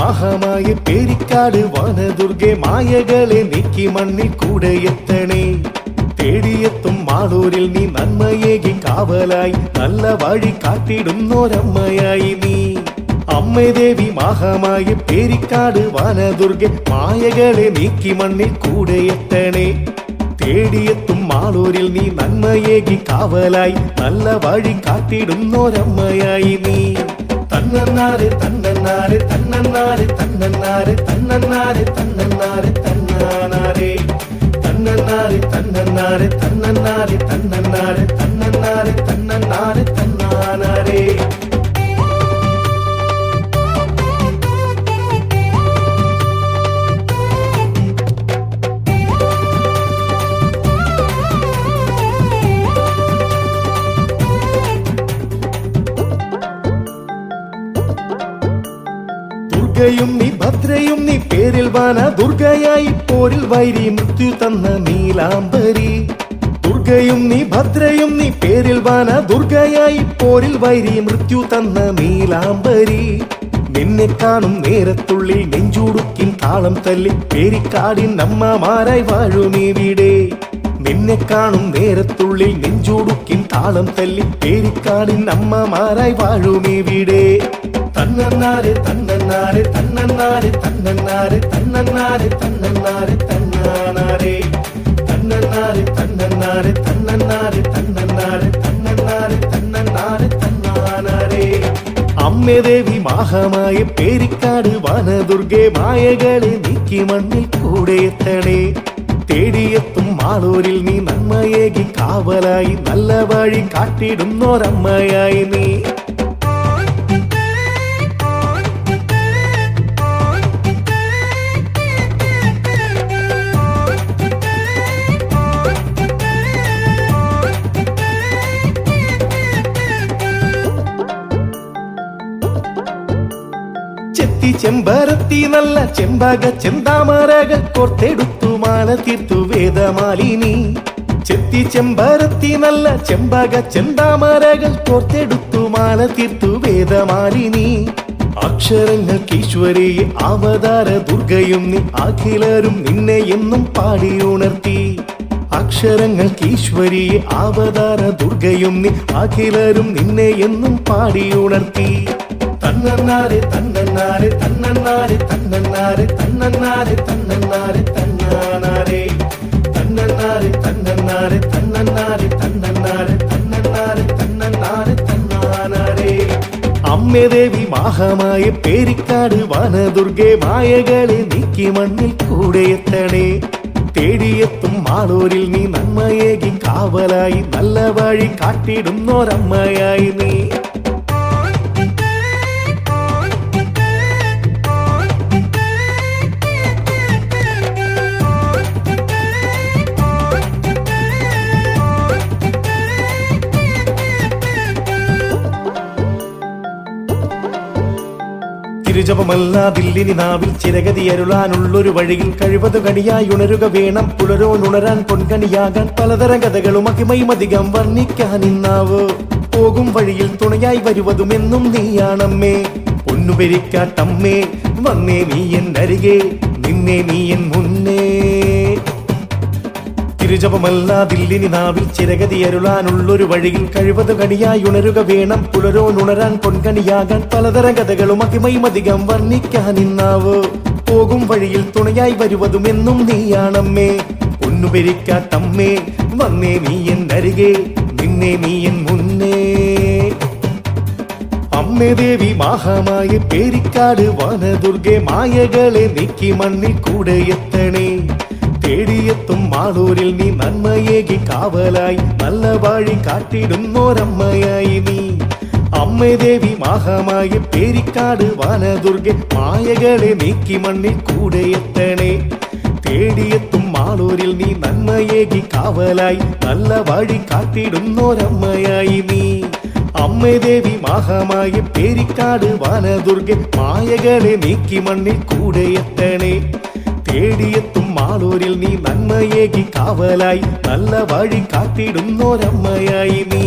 മഹാമായ പേരിക്കാട് വനദുർഗെ മായകളെ നീക്കി മണ്ണിൽ കൂടെ എത്തണേ. തേടിയെത്തും മാളൂരിൽ നീ നന്മയേകി കാവലായി നല്ല വഴി കാട്ടിടുന്നോരമ്മയായി നീ. അമ്മേ ദേവി മഹാമായ പേരിക്കാട് വനദുർഗെ മായകളെ നീക്കി മണ്ണിൽ കൂടെ എത്തണേ. തേടിയെത്തും മാളൂരിൽ നീ നന്മയേകി കാവലായി നല്ല വഴി കാട്ടിടുന്നോരമ്മയായി നീ. തന്നന്നാരെ തന്നന്നാരെ തന്നന്നാരെ തന്നന്നാരെ തന്നന്നാരെ തന്നന്നാരെ തന്നാനാരെ തന്നന്നാരെ തന്നന്നാരെ തന്നന്നാരെ തന്നന്നാരെ തന്നന്നാരെ തന്നന്നാരെ തന്നാനാരെ. ദുർഗയും നീ ഭദ്രയും നീ പേരിൽ വാന ദുർഗയായി പോരിൽ വൈരി മൃത്യു തന്ന നീലാംബരി. ദുർഗയും നീ ഭദ്രയും നീ പേരിൽ വാന ദുർഗയായി പോരിൽ വൈരി മൃത്യു തന്ന നീലാംബരി. നിന്നെ കാണും നേരത്തുള്ളിൽ നെഞ്ചുടുക്കിൻ താളം തല്ലി പേരിക്കാടിൻ അമ്മമാരായി വാഴുമീവിടെ. നിന്നെ കാണും നേരത്തുള്ളിൽ നെഞ്ചുടുക്കിൻ താളം തല്ലി പേരിക്കാടിൻ അമ്മമാരായി വാഴുമീവിടെ. തന്നന്നാരെ തന്നന്നാരെ തന്നന്നാരെ തന്നന്നാരെ തന്നന്നാരെ തന്നന്നാരെ തന്നാനാരെ തന്നന്നാരെ തന്നന്നാരെ തന്നന്നാരെ തന്നന്നാരെ തന്നന്നാരെ തന്നന്നാരെ തന്നാനാരെ. അമ്മേ ദേവി മഹാമായ പേരിക്കാട് വനദുർഗെ മായകളെ നീക്കി മണ്ണിൽ കൂടെ എത്തണേ. തേടിയെത്തും മാളൂരിൽ നീ നന്മയേകി കാവലായി നല്ല വഴി കാട്ടിടുന്നോരമ്മയായി നീ. ചെമ്പരത്തി നല്ല ചെമ്പക ചെന്താമരകൾ കോർത്തെടുത്തു മാല തീർത്തു വേദമാലിനി. ചെത്തി ചെമ്പരത്തി നല്ല ചെമ്പക ചെന്താമരകൾ കോർത്തെടുത്തു മാല തീർത്തു വേദമാലിനി. അക്ഷരങ്ങൾക്ക് ഈശ്വരിയെ അവതാര ദുർഗയും നീ അഖിലരും നിന്നെ എന്നും പാടിയുണർത്തി. അക്ഷരങ്ങൾക്ക് ഈശ്വരിയെ അവതാര ദുർഗയും നീ അഖിലരും നിന്നെ എന്നും പാടിയുണർത്തി. തന്നന്നാരെ തന്നന്നാരെ തന്നന്നാരെ തന്നന്നാരെ തന്നന്നാരെ തന്നന്നാരെ തന്നാനാരെ തന്നന്നാരെ തന്നന്നാരെ തന്നന്നാരെ തന്നന്നാരെ തന്നന്നാരെ തന്നന്നാരെ തന്നാനാരെ. അമ്മേ ദേവി മഹാമായ പേരിക്കാട് വനദുർഗെ മായകളെ നീക്കി മണ്ണിൽ കൂടെ എത്തണേ. തേടിയെത്തും മാളൂരിൽ നീ നന്മയേകി കാവലായി നല്ല വഴി കാട്ടിടുന്നോരമ്മയായി നീ. തിരുജപമല്ലാതില്ലിനി നാവിൽ ചിരഗതി അരുളാനുള്ളൊരു വഴിയിൽ കഴിവതു കണിയായി ഉണരുക വേണം. പുലരോനുണരാൻ പൊൻകണിയാകാൻ പലതരം കഥകളും അഹിമൈമധികം വർണ്ണിക്കാൻ ഇന്നാവോ. പോകും വഴിയിൽ തുണയായി വരുവതുമെന്നും നീയാണമ്മേ. പൊന്നുപെരിക്കാട്ടമ്മേ വന്നേ നീ എന്നരികെ നിന്നെ നീ എൻ മുന്നേ. തിരുജപമല്ലാതില്ലിനി നാവിൽ ചിരഗതി അരുളാനുള്ളൊരു വഴിയിൽ കഴിവതു കണിയായി ഉണരുക വേണം. പുലരോനുണരാൻ പൊൻകണിയാകാൻ പലതരം കഥകളും അഹിമൈമധികം വർണ്ണിക്കാൻ ഇന്നാവോ. പോകും വഴിയിൽ തുണയായി വരുവതുമെന്നും നീയാണമ്മേ. പൊന്നുപെരിക്കാട്ടമ്മേ വന്നേ നീ എന്നരികെ നിന്നെ നീ എൻ മുന്നേ. അമ്മേ ദേവി മഹാമായ പേരിക്കാട് വനദുർഗെ മായകളെ നീക്കി മണ്ണിൽ കൂടെ എത്തണേ. തേടിയെത്തും മാളൂരിൽ നീ നന്മയേകി കാവലായി നല്ല വഴി കാട്ടിടുന്നോരമ്മയായി നീ. അമ്മേ ദേവി മഹാമായ പേരിക്കാട് വനദുർഗെ മായകളെ നീക്കി മണ്ണിൽ കൂടെ എത്തണേ. തേടിയെത്തും മാളൂരിൽ നീ നന്മയേകി കാവലായി നല്ല വഴി കാട്ടിടുന്നോരമ്മയായി നീ. അമ്മേ ദേവി മഹാമായ പേരിക്കാട് വനദുർഗെ മായകളെ നീക്കി മണ്ണിൽ കൂടെ എത്തണേ. തേടിയെത്തും മാളൂരിൽ നീ നന്മയേകി കാവലായി നല്ല വഴി കാട്ടിടുന്നോരമ്മയായി നീ.